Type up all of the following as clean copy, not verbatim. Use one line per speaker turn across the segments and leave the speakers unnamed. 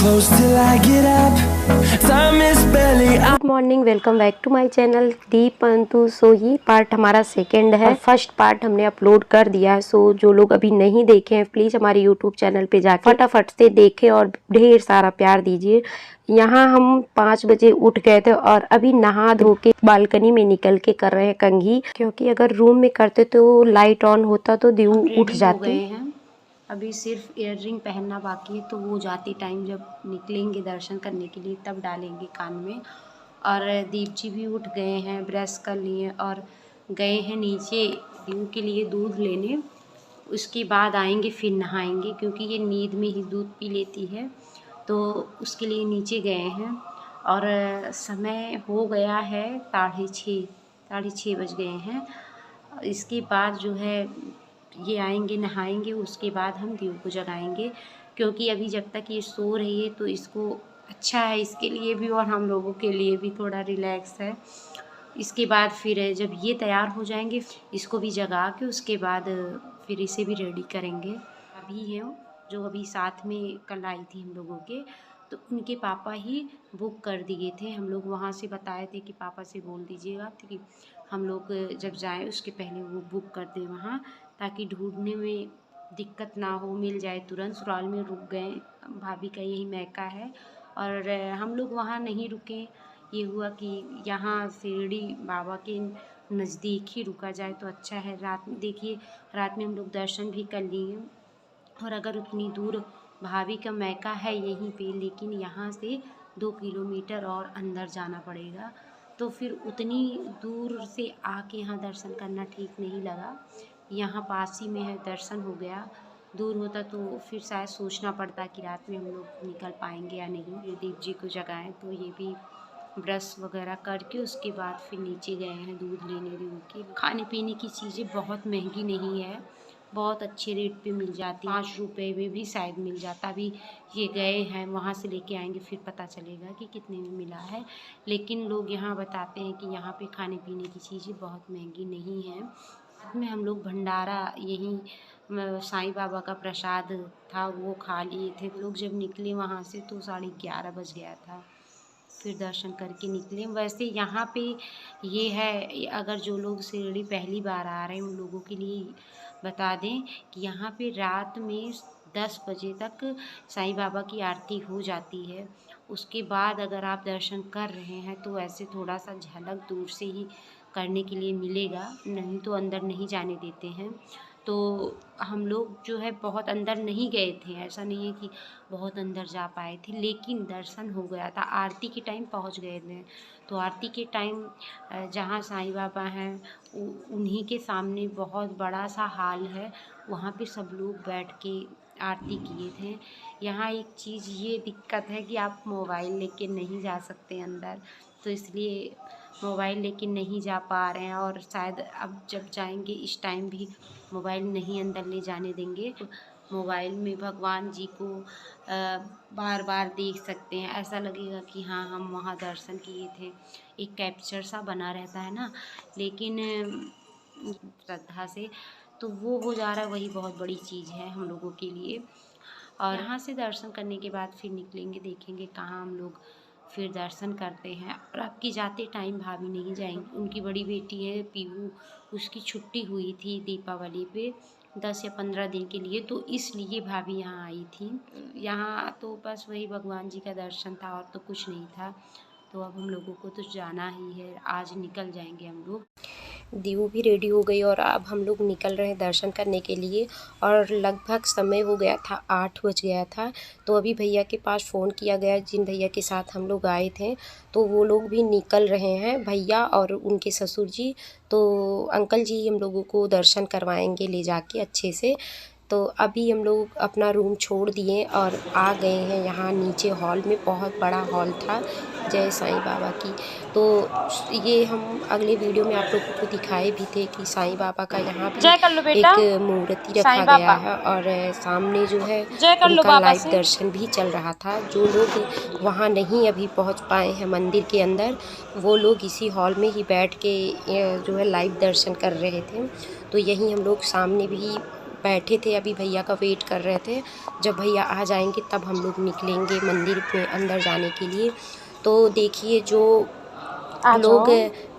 close till I get up. Time is barely
good morning, welcome back to my channel Deep Pantu. So ये part हमारा second है। First part हमने upload कर दिया है। सो जो लोग अभी नहीं देखे हैं प्लीज़ हमारे यूट्यूब चैनल पे जाके फटाफट से देखें और ढेर सारा प्यार दीजिए। यहाँ हम 5 बजे उठ गए थे और अभी नहा धो के बालकनी में निकल के कर रहे हैं कंघी, क्योंकि अगर रूम में करते तो लाइट ऑन होता तो दीव उठ जाती। अभी सिर्फ इयर रिंग पहनना बाकी है, तो वो जाती टाइम जब निकलेंगे दर्शन करने के लिए तब डालेंगे कान में। और दीप जी भी उठ गए हैं, ब्रश कर लिए और गए हैं नीचे दीव के लिए दूध लेने। उसके बाद आएंगे फिर नहाएंगे, क्योंकि ये नींद में ही दूध पी लेती है, तो उसके लिए नीचे गए हैं। और समय हो गया है 6:30 बज गए हैं। इसके बाद जो है ये आएंगे नहाएंगे, उसके बाद हम दीव को जगाएंगे, क्योंकि अभी जब तक ये सो रही है तो इसको अच्छा है, इसके लिए भी और हम लोगों के लिए भी थोड़ा रिलैक्स है। इसके बाद फिर जब ये तैयार हो जाएंगे इसको भी जगा के उसके बाद फिर इसे भी रेडी करेंगे। अभी है जो अभी साथ में कल आई थी हम लोगों के, तो उनके पापा ही बुक कर दिए थे। हम लोग वहाँ से बताए थे कि पापा से बोल दीजिएगा कि हम लोग जब जाएं उसके पहले वो बुक कर दें वहाँ, ताकि ढूंढने में दिक्कत ना हो, मिल जाए तुरंत। ससुराल में रुक गए, भाभी का यही मैका है और हम लोग वहाँ नहीं रुके। ये हुआ कि यहाँ शिरडी बाबा के नज़दीक ही रुका जाए तो अच्छा है। रात में देखिए, रात में हम लोग दर्शन भी कर लिए। और अगर उतनी दूर भाभी का मैका है यहीं पे, लेकिन यहाँ से 2 किलोमीटर और अंदर जाना पड़ेगा, तो फिर उतनी दूर से आके यहाँ दर्शन करना ठीक नहीं लगा। यहाँ पास ही में है, दर्शन हो गया। दूर होता तो फिर शायद सोचना पड़ता कि रात में हम लोग निकल पाएंगे या नहीं। ये दीप जी को जगाएं, तो ये भी ब्रश वगैरह करके उसके बाद फिर नीचे गए हैं दूध लेने दीव की। खाने पीने की चीज़ें बहुत महंगी नहीं है, बहुत अच्छे रेट पे मिल जाती है। 5 रुपये में भी शायद मिल जाता। अभी ये गए हैं, वहाँ से लेके आएंगे फिर पता चलेगा कि कितने में मिला है। लेकिन लोग यहाँ बताते हैं कि यहाँ पे खाने पीने की चीज़ें बहुत महंगी नहीं हैं। साथ में हम लोग भंडारा यहीं साईं बाबा का प्रसाद था वो खा लिए थे। लोग जब निकले वहाँ से तो 11:30 बज गया था, फिर दर्शन करके निकले। वैसे यहाँ पे ये है, अगर जो लोग शिरडी पहली बार आ रहे हैं उन लोगों के लिए बता दें कि यहाँ पे रात में 10 बजे तक साईं बाबा की आरती हो जाती है। उसके बाद अगर आप दर्शन कर रहे हैं तो ऐसे थोड़ा सा झलक दूर से ही करने के लिए मिलेगा, नहीं तो अंदर नहीं जाने देते हैं। तो हम लोग जो है बहुत अंदर नहीं गए थे, ऐसा नहीं है कि बहुत अंदर जा पाए थे, लेकिन दर्शन हो गया था। आरती के टाइम पहुंच गए थे, तो आरती के टाइम जहां साईं बाबा हैं उन्हीं के सामने बहुत बड़ा सा हॉल है, वहाँ पे सब लोग बैठ के आरती किए थे। यहाँ एक चीज़ ये दिक्कत है कि आप मोबाइल लेके नहीं जा सकते अंदर, तो इसलिए मोबाइल लेके नहीं जा पा रहे हैं। और शायद अब जब जाएंगे इस टाइम भी मोबाइल नहीं अंदर ले जाने देंगे। मोबाइल में भगवान जी को बार बार देख सकते हैं, ऐसा लगेगा कि हाँ हम वहाँ दर्शन किए थे। एक कैप्चर सा बना रहता है ना, लेकिन श्रद्धा से तो वो हो जा रहा है, वही बहुत बड़ी चीज़ है हम लोगों के लिए। और यहाँ से दर्शन करने के बाद फिर निकलेंगे, देखेंगे कहाँ हम लोग फिर दर्शन करते हैं। और आपकी जाते टाइम भाभी नहीं जाएंगी, उनकी बड़ी बेटी है पीहू, उसकी छुट्टी हुई थी दीपावली पे 10 या 15 दिन के लिए, तो इसलिए भाभी यहाँ आई थी। यहाँ तो बस वही भगवान जी का दर्शन था और तो कुछ नहीं था। तो अब हम लोगों को तो जाना ही है, आज निकल जाएंगे हम लोग। दीव भी रेडी हो गई और अब हम लोग निकल रहे हैं दर्शन करने के लिए। और लगभग समय हो गया था, 8 बज गया था। तो अभी भैया के पास फ़ोन किया गया, जिन भैया के साथ हम लोग आए थे, तो वो लोग भी निकल रहे हैं, भैया और उनके ससुर जी। तो अंकल जी हम लोगों को दर्शन करवाएंगे ले जाके अच्छे से। तो अभी हम लोग अपना रूम छोड़ दिए और आ गए हैं यहाँ नीचे हॉल में। बहुत बड़ा हॉल था जय साईं बाबा की। तो ये हम अगले वीडियो में आप लोगों को दिखाए भी थे कि साईं बाबा का यहाँ पे एक मूर्ति रखा गया है और सामने जो है उनका लाइव दर्शन भी चल रहा था। जो लोग वहाँ नहीं अभी पहुँच पाए हैं मंदिर के अंदर, वो लोग इसी हॉल में ही बैठ के जो है लाइव दर्शन कर रहे थे। तो यहीं हम लोग सामने भी बैठे थे, अभी भैया का वेट कर रहे थे। जब भैया आ जाएंगे तब हम लोग निकलेंगे मंदिर में अंदर जाने के लिए। तो देखिए जो लोग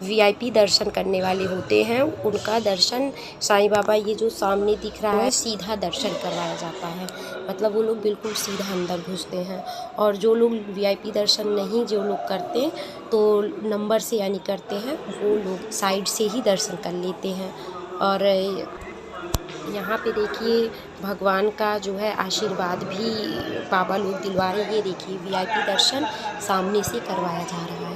वीआईपी दर्शन करने वाले होते हैं उनका दर्शन साईं बाबा, ये जो सामने दिख रहा है, सीधा दर्शन करवाया जाता है। मतलब वो लोग बिल्कुल सीधा अंदर घुसते हैं। और जो लोग वीआईपी दर्शन नहीं जो लोग करते तो नंबर से यानी करते हैं, वो लोग साइड से ही दर्शन कर लेते हैं। और यहाँ पे देखिए भगवान का जो है आशीर्वाद भी बाबा लोग दिलवा रहे हैं। ये देखिए वीआईपी दर्शन सामने से करवाया जा रहा है।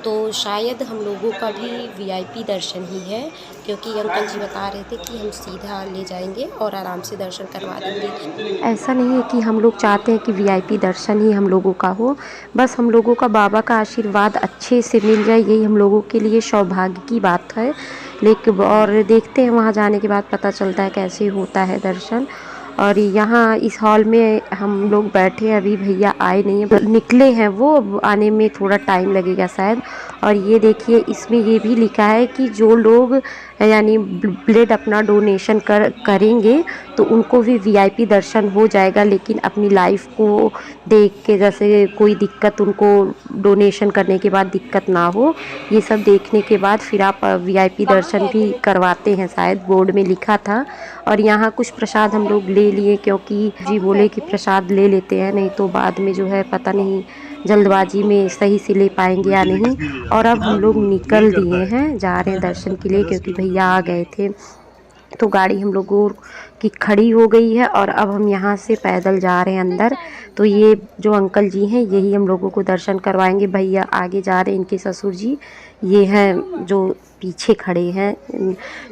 तो शायद हम लोगों का भी वीआईपी दर्शन ही है, क्योंकि अंकल जी बता रहे थे कि हम सीधा ले जाएंगे और आराम से दर्शन करवा देंगे। ऐसा नहीं है कि हम लोग चाहते हैं कि वीआईपी दर्शन ही हम लोगों का हो, बस हम लोगों का बाबा का आशीर्वाद अच्छे से मिल जाए, यही हम लोगों के लिए सौभाग्य की बात है। लेकिन और देखते हैं वहाँ जाने के बाद पता चलता है कैसे होता है दर्शन। और यहाँ इस हॉल में हम लोग बैठे हैं, अभी भैया आए नहीं हैं, निकले हैं, वो आने में थोड़ा टाइम लगेगा शायद। और ये देखिए इसमें ये भी लिखा है कि जो लोग यानी ब्लड अपना डोनेशन करेंगे तो उनको भी वीआईपी दर्शन हो जाएगा। लेकिन अपनी लाइफ को देख के, जैसे कोई दिक्कत उनको डोनेशन करने के बाद दिक्कत ना हो, ये सब देखने के बाद फिर आप वीआईपी दर्शन भी करवाते हैं, शायद बोर्ड में लिखा था। और यहाँ कुछ प्रसाद हम लोग ले लिए, क्योंकि जी बोले कि प्रसाद ले लेते हैं, नहीं तो बाद में जो है पता नहीं जल्दबाजी में सही से ले पाएंगे या नहीं। और अब हम लोग निकल दिए हैं, जा रहे हैं दर्शन के लिए, क्योंकि भैया आ गए थे। तो गाड़ी हम लोगों की खड़ी हो गई है और अब हम यहाँ से पैदल जा रहे हैं अंदर। तो ये जो अंकल जी हैं यही हम लोगों को दर्शन करवाएंगे। भैया आगे जा रहे हैं, इनके ससुर जी ये हैं जो पीछे खड़े हैं।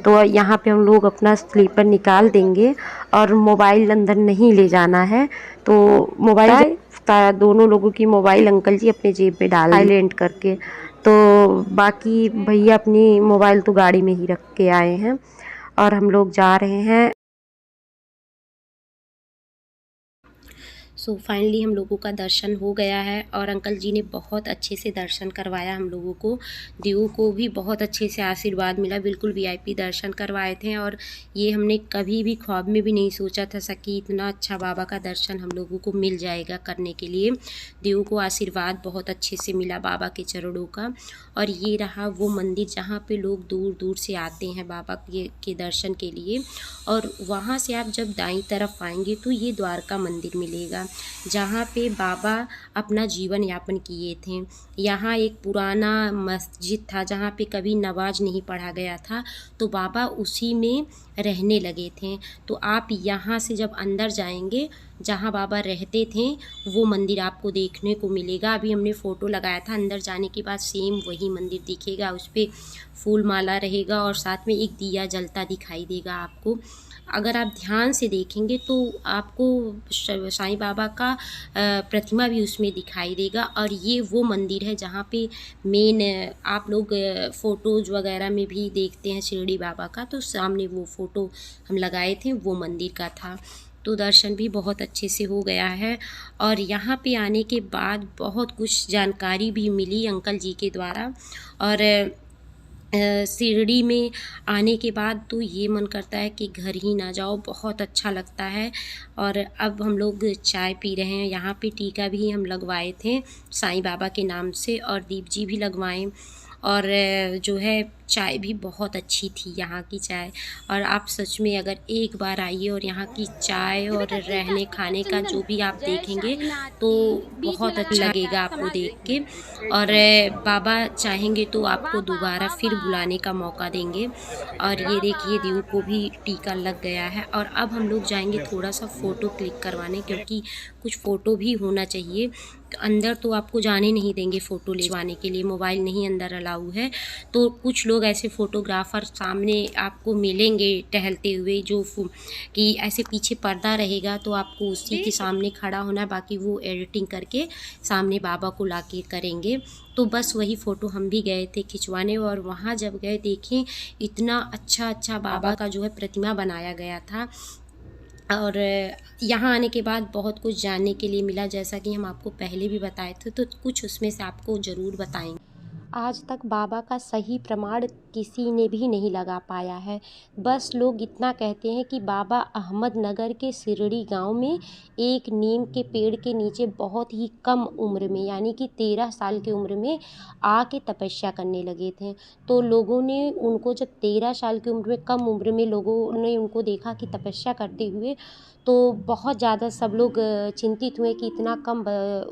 तो यहाँ पे हम लोग अपना स्लीपर निकाल देंगे और मोबाइल अंदर नहीं ले जाना है। तो मोबाइल दोनों लोगों की मोबाइल अंकल जी अपने जेब में डाल साइलेंट करके, तो बाकी भैया अपनी मोबाइल तो गाड़ी में ही रख के आए हैं। और हम लोग जा रहे हैं। सो फाइनली हम लोगों का दर्शन हो गया है और अंकल जी ने बहुत अच्छे से दर्शन करवाया हम लोगों को। दीऊ को भी बहुत अच्छे से आशीर्वाद मिला, बिल्कुल वीआईपी दर्शन करवाए थे। और ये हमने कभी भी ख्वाब में भी नहीं सोचा था कि इतना अच्छा बाबा का दर्शन हम लोगों को मिल जाएगा करने के लिए। दीऊ को आशीर्वाद बहुत अच्छे से मिला बाबा के चरणों का। और ये रहा वो मंदिर जहाँ पे लोग दूर दूर से आते हैं बाबा के दर्शन के लिए। और वहाँ से आप जब दाईं तरफ आएंगे तो ये द्वारका मंदिर मिलेगा, जहाँ पे बाबा अपना जीवन यापन किए थे। यहाँ एक पुराना मस्जिद था जहाँ पे कभी नमाज नहीं पढ़ा गया था, तो बाबा उसी में रहने लगे थे। तो आप यहाँ से जब अंदर जाएंगे, जहाँ बाबा रहते थे वो मंदिर आपको देखने को मिलेगा। अभी हमने फ़ोटो लगाया था, अंदर जाने के बाद सेम वही मंदिर दिखेगा। उस पर फूल माला रहेगा और साथ में एक दिया जलता दिखाई देगा आपको। अगर आप ध्यान से देखेंगे तो आपको साईं बाबा का प्रतिमा भी उसमें दिखाई देगा। और ये वो मंदिर है जहाँ पे मेन आप लोग फ़ोटोज़ वगैरह में भी देखते हैं शिरडी बाबा का, तो सामने वो फ़ोटो हम लगाए थे वो मंदिर का था। तो दर्शन भी बहुत अच्छे से हो गया है। और यहाँ पे आने के बाद बहुत कुछ जानकारी भी मिली अंकल जी के द्वारा। और शिरडी में आने के बाद तो ये मन करता है कि घर ही ना जाओ, बहुत अच्छा लगता है। और अब हम लोग चाय पी रहे हैं। यहाँ पे टीका भी हम लगवाए थे साईं बाबा के नाम से और दीप जी भी लगवाएं। और जो है चाय भी बहुत अच्छी थी यहाँ की चाय। और आप सच में अगर एक बार आइए और यहाँ की चाय और रहने खाने का जो भी आप देखेंगे तो बहुत अच्छा लगेगा आपको देख के। और बाबा चाहेंगे तो आपको दोबारा फिर बुलाने का मौका देंगे। और ये देखिए दीऊ को भी टीका लग गया है। और अब हम लोग जाएंगे थोड़ा सा फ़ोटो क्लिक करवाने, क्योंकि कुछ फ़ोटो भी होना चाहिए। अंदर तो आपको जाने नहीं देंगे फ़ोटो लेवाने के लिए, मोबाइल नहीं अंदर अलाउ है। तो कुछ लोग ऐसे फ़ोटोग्राफ़र सामने आपको मिलेंगे टहलते हुए, जो कि ऐसे पीछे पर्दा रहेगा तो आपको उसी के सामने खड़ा होना है, बाकी वो एडिटिंग करके सामने बाबा को लाके करेंगे। तो बस वही फ़ोटो हम भी गए थे खिंचवाने। और वहाँ जब गए देखें इतना अच्छा बाबा का जो है प्रतिमा बनाया गया था। और यहाँ आने के बाद बहुत कुछ जानने के लिए मिला, जैसा कि हम आपको पहले भी बताए थे, तो कुछ उसमें से आपको ज़रूर बताएंगे। आज तक बाबा का सही प्रमाण किसी ने भी नहीं लगा पाया है। बस लोग इतना कहते हैं कि बाबा अहमदनगर के सिरड़ी गांव में एक नीम के पेड़ के नीचे बहुत ही कम उम्र में, यानी कि 13 साल की उम्र में आके तपस्या करने लगे थे। तो लोगों ने उनको जब 13 साल की उम्र में, कम उम्र में लोगों ने उनको देखा कि तपस्या करते हुए, तो बहुत ज़्यादा सब लोग चिंतित हुए कि इतना कम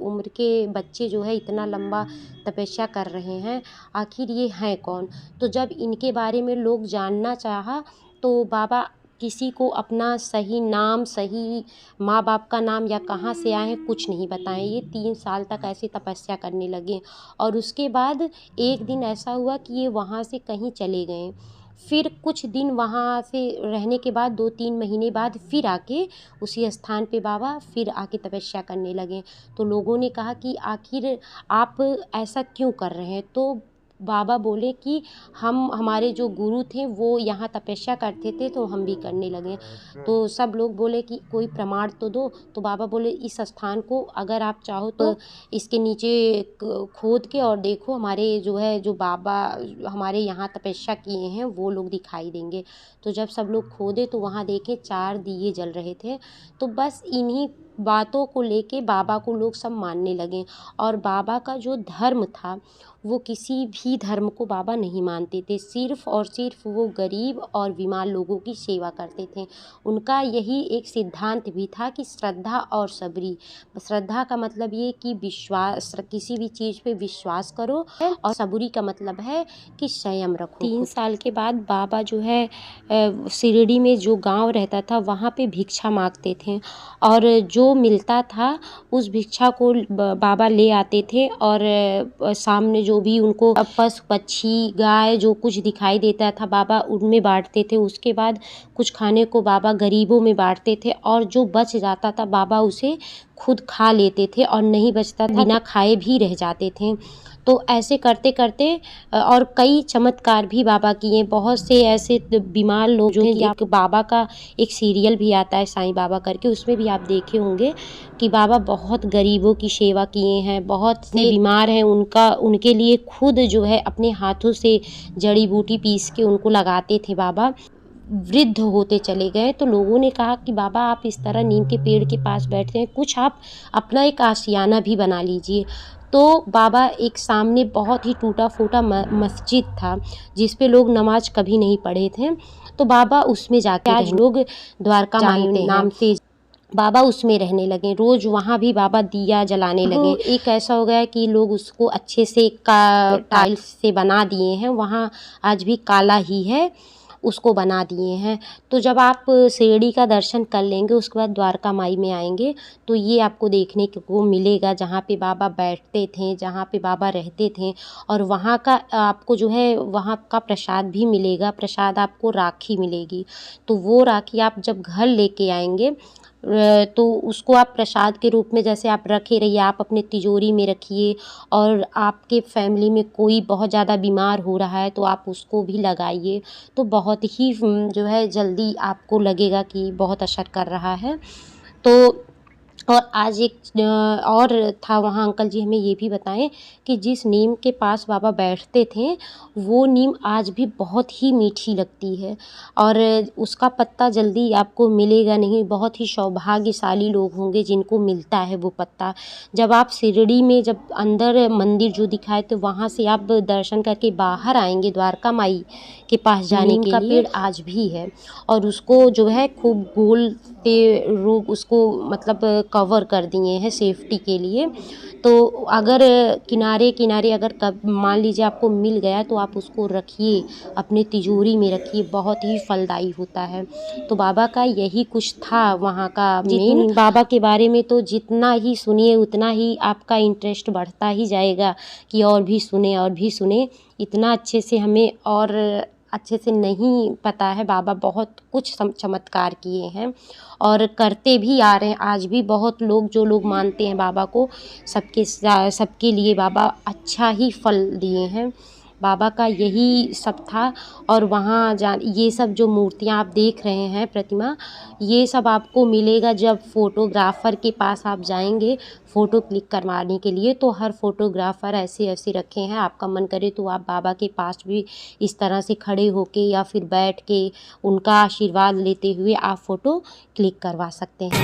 उम्र के बच्चे जो है इतना लंबा तपस्या कर रहे हैं, आखिर ये हैं कौन। तो जब इनके बारे में लोग जानना चाहा तो बाबा किसी को अपना सही नाम, सही माँ बाप का नाम या कहाँ से आए हैं कुछ नहीं बताएं। ये 3 साल तक ऐसे तपस्या करने लगे और उसके बाद एक दिन ऐसा हुआ कि ये वहाँ से कहीं चले गए। फिर कुछ दिन वहाँ से रहने के बाद 2-3 महीने बाद फिर आके उसी स्थान पे बाबा फिर आके तपस्या करने लगे। तो लोगों ने कहा कि आखिर आप ऐसा क्यों कर रहे हैं। तो बाबा बोले कि हमारे जो गुरु थे वो यहाँ तपस्या करते थे तो हम भी करने लगे। तो सब लोग बोले कि कोई प्रमाण तो दो। तो बाबा बोले इस स्थान को अगर आप चाहो तो इसके नीचे खोद के और देखो, हमारे जो है जो बाबा हमारे यहाँ तपस्या किए हैं वो लोग दिखाई देंगे। तो जब सब लोग खोदे तो वहाँ देखे 4 दिए जल रहे थे। तो बस इन्हीं बातों को लेके बाबा को लोग सब मानने लगे। और बाबा का जो धर्म था वो किसी भी धर्म को बाबा नहीं मानते थे, सिर्फ़ और सिर्फ वो गरीब और बीमार लोगों की सेवा करते थे। उनका यही एक सिद्धांत भी था कि श्रद्धा और सबरी। श्रद्धा का मतलब ये कि विश्वास, किसी भी चीज़ पे विश्वास करो, और सबरी का मतलब है कि संयम रखो। 3 साल के बाद बाबा जो है शिरडी में जो गांव रहता था वहाँ पे भिक्षा मांगते थे और जो मिलता था उस भिक्षा को बाबा ले आते थे और सामने जो भी उनको पशु पक्षी गाय जो कुछ दिखाई देता था बाबा उनमें बांटते थे। उसके बाद कुछ खाने को बाबा गरीबों में बांटते थे और जो बच जाता था बाबा उसे खुद खा लेते थे और नहीं बचता था बिना खाए भी रह जाते थे। तो ऐसे करते करते और कई चमत्कार भी बाबा किए। बहुत से ऐसे बीमार लोग जो कि आप बाबा का एक सीरियल भी आता है साईं बाबा करके, उसमें भी आप देखे होंगे कि बाबा बहुत गरीबों की सेवा किए हैं। बहुत से बीमार हैं उनके लिए खुद जो है अपने हाथों से जड़ी बूटी पीस के उनको लगाते थे बाबा। वृद्ध होते चले गए तो लोगों ने कहा कि बाबा आप इस तरह नीम के पेड़ के पास बैठते हैं, कुछ आप अपना एक आशियाना भी बना लीजिए। तो बाबा एक सामने बहुत ही टूटा फूटा मस्जिद था जिस पे लोग नमाज कभी नहीं पढ़े थे। तो बाबा उसमें जाके, आज लोग द्वारका माई नाम से बाबा उसमें रहने लगे। रोज़ वहाँ भी बाबा दिया जलाने लगे। एक ऐसा हो गया कि लोग उसको अच्छे से टाइल्स से बना दिए हैं, वहाँ आज भी काला ही है, उसको बना दिए हैं। तो जब आप शिरडी का दर्शन कर लेंगे उसके बाद द्वारका माई में आएंगे तो ये आपको देखने को मिलेगा जहाँ पे बाबा बैठते थे, जहाँ पे बाबा रहते थे। और वहाँ का आपको जो है वहाँ का प्रसाद भी मिलेगा। प्रसाद आपको राखी मिलेगी। तो वो राखी आप जब घर लेके आएंगे तो उसको आप प्रसाद के रूप में जैसे आप रखे रहिए, आप अपने तिजोरी में रखिए। और आपके फैमिली में कोई बहुत ज़्यादा बीमार हो रहा है तो आप उसको भी लगाइए। तो बहुत ही जो है जल्दी आपको लगेगा कि बहुत असर कर रहा है। तो और आज एक और था वहाँ, अंकल जी हमें ये भी बताएं कि जिस नीम के पास बाबा बैठते थे वो नीम आज भी बहुत ही मीठी लगती है और उसका पत्ता जल्दी आपको मिलेगा नहीं। बहुत ही सौभाग्यशाली लोग होंगे जिनको मिलता है वो पत्ता। जब आप शिरडी में जब अंदर मंदिर जो दिखाए तो वहाँ से आप दर्शन करके बाहर आएंगे द्वारका माई के पास जाने के लिए, पेड़ आज भी है और उसको जो है खूब गोल पे रोग उसको मतलब कवर कर दिए हैं सेफ्टी के लिए। तो अगर किनारे किनारे अगर मान लीजिए आपको मिल गया तो आप उसको रखिए, अपने तिजोरी में रखिए, बहुत ही फलदायी होता है। तो बाबा का यही कुछ था वहाँ का मेन। बाबा के बारे में तो जितना ही सुनिए उतना ही आपका इंटरेस्ट बढ़ता ही जाएगा कि और भी सुने और भी सुने। इतना अच्छे से हमें और अच्छे से नहीं पता है। बाबा बहुत कुछ चमत्कार किए हैं और करते भी आ रहे हैं। आज भी बहुत लोग जो लोग मानते हैं बाबा को, सबके लिए बाबा अच्छा ही फल दिए हैं। बाबा का यही सब था। और वहाँ ये सब जो मूर्तियाँ आप देख रहे हैं, प्रतिमा, ये सब आपको मिलेगा जब फोटोग्राफ़र के पास आप जाएंगे फ़ोटो क्लिक करवाने के लिए। तो हर फोटोग्राफ़र ऐसे ऐसे रखे हैं, आपका मन करे तो आप बाबा के पास भी इस तरह से खड़े होके या फिर बैठ के उनका आशीर्वाद लेते हुए आप फ़ोटो क्लिक करवा सकते हैं।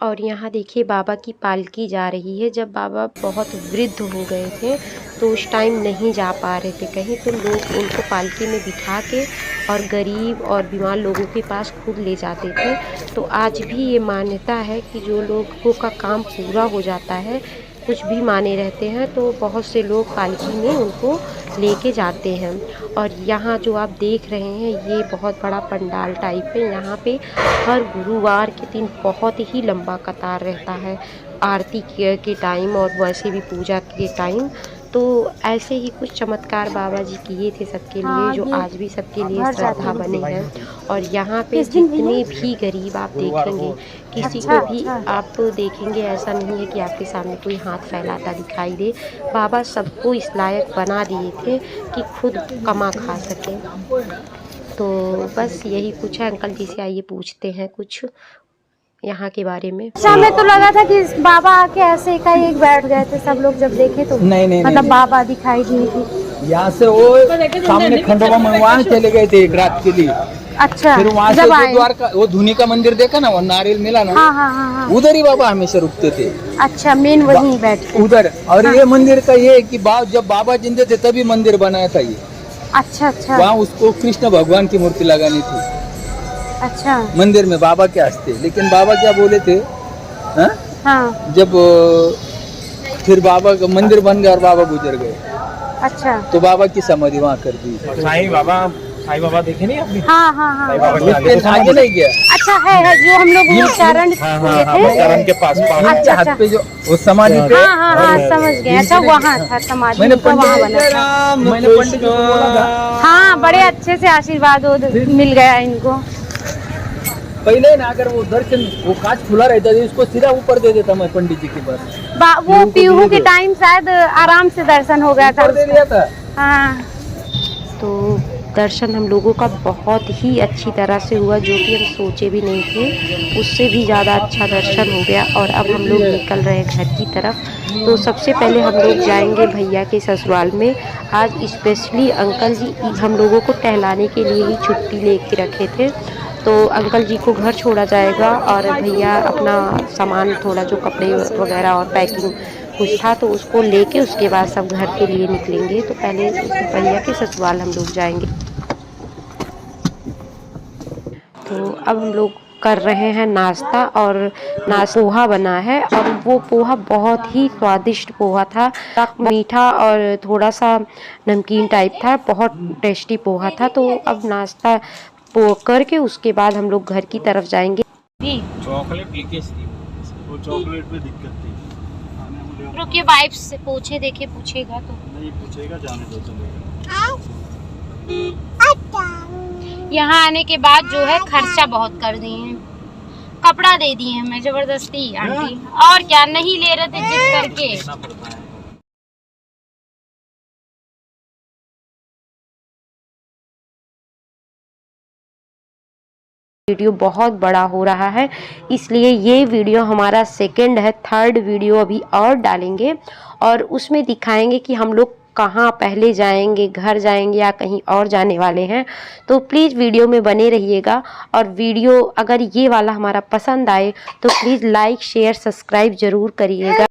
और यहाँ देखिए बाबा की पालकी जा रही है। जब बाबा बहुत वृद्ध हो गए थे तो उस टाइम नहीं जा पा रहे थे कहीं, तो लोग उनको पालकी में बिठा के और गरीब और बीमार लोगों के पास खुद ले जाते थे। तो आज भी ये मान्यता है कि जो लोगों का काम पूरा हो जाता है, कुछ भी माने रहते हैं, तो बहुत से लोग पालकी में उनको लेके जाते हैं। और यहाँ जो आप देख रहे हैं ये बहुत बड़ा पंडाल टाइप है। यहाँ पे हर गुरुवार के दिन बहुत ही लंबा कतार रहता है आरती के टाइम और वैसे भी पूजा के टाइम। तो ऐसे ही कुछ चमत्कार बाबा जी किए थे सबके लिए, जो आज भी सबके लिए श्रद्धा बने हैं। और यहाँ पे जितने भी गरीब आप देखेंगे, किसी को भी आप देखेंगे ऐसा नहीं है कि आपके सामने कोई हाथ फैलाता दिखाई दे। बाबा सबको इस लायक बना दिए थे कि खुद कमा खा सकें। तो बस यही कुछ है। अंकल जी से आइए पूछते हैं कुछ यहाँ के बारे में।
अच्छा, हमें तो लगा था कि बाबा आके ऐसे का एक बैठ गए थे, सब लोग जब देखे तो नहीं मतलब बाबा दिखाई दी थी।
यहाँ से वो सामने खंडोबा में वहाँ चले गए थे एक रात के लिए।
अच्छा,
फिर वहाँ से द्वारका वो धुनी का मंदिर देखा ना, वो नारियल मिला ना,
हाँ।
उधर ही बाबा हमेशा रुकते थे।
अच्छा, मेन वहीं बैठते
उधर। और ये मंदिर का ये कि जब बाबा जिंदे थे तभी मंदिर बनाया था ये।
अच्छा।
वहाँ उसको कृष्ण भगवान की मूर्ति लगानी थी।
अच्छा,
मंदिर में बाबा के हस्ते। लेकिन बाबा क्या बोले थे,
हाँ,
जब फिर बाबा का मंदिर बन गया और बाबा गुजर गए।
अच्छा,
तो बाबा की समाधि वहाँ कर दी।
साईं बाबा देखे नहीं आपने?
हाँ।
आगे नहीं गया।
अच्छा है जो हम लोग वो चरण
चरण के पास
हाथ पे जो वो समाधि पे।
हाँ, समझ गए। अच्छा, वहाँ था समाधि,
मैंने
वहाँ बना।
मैंने पंडित जी को बोला था।
हाँ, बड़े अच्छे से आशीर्वाद मिल गया इनको।
पहले ना अगर वो दर्शन वो कांच खुला रहता था, इसको सीधा ऊपर दे देता मैं पंडित जी के पास।
वो पीहू के टाइम शायद आराम से दर्शन हो गया था।
दे दिया था।
हाँ,
तो दर्शन हम लोगों का बहुत ही अच्छी तरह से हुआ, जो कि हम सोचे भी नहीं थे। उससे भी ज़्यादा अच्छा दर्शन हो गया। और अब हम लोग निकल रहे हैं घर की तरफ। तो सबसे पहले हम लोग जाएंगे भैया के ससुराल में। आज स्पेशली अंकल जी हम लोगों को टहलाने के लिए ही छुट्टी लेके रखे थे। तो अंकल जी को घर छोड़ा जाएगा और भैया अपना सामान थोड़ा जो कपड़े वगैरह और पैकिंग कुछ था तो उसको लेके उसके बाद सब घर के लिए निकलेंगे। तो पहले भैया के ससुराल हम लोग जाएंगे। तो अब हम लोग कर रहे हैं नाश्ता। और पोहा बना है और वो पोहा बहुत ही स्वादिष्ट पोहा था। मीठा और थोड़ा सा नमकीन टाइप था, बहुत टेस्टी पोहा था। तो अब नाश्ता करके उसके बाद हम लोग घर की तरफ जाएंगे।
चॉकलेट लीकेज थी, वो चॉकलेट में दिक्कत थी।
रुकिए, वाइफ से पूछे, देखे पूछेगा तो
नहीं पूछेगा, जाने दो, चलेगा।
यहाँ आने के बाद जो है खर्चा बहुत कर दिए हैं। कपड़ा दे दिए हमें जबरदस्ती आंटी, और क्या नहीं ले रहे थे जिद करके।
वीडियो बहुत बड़ा हो रहा है, इसलिए ये वीडियो हमारा सेकंड है। थर्ड वीडियो अभी और डालेंगे और उसमें दिखाएंगे कि हम लोग कहाँ पहले जाएंगे, घर जाएंगे या कहीं और जाने वाले हैं। तो प्लीज़ वीडियो में बने रहिएगा। और वीडियो अगर ये वाला हमारा पसंद आए तो प्लीज़ लाइक शेयर सब्सक्राइब ज़रूर करिएगा।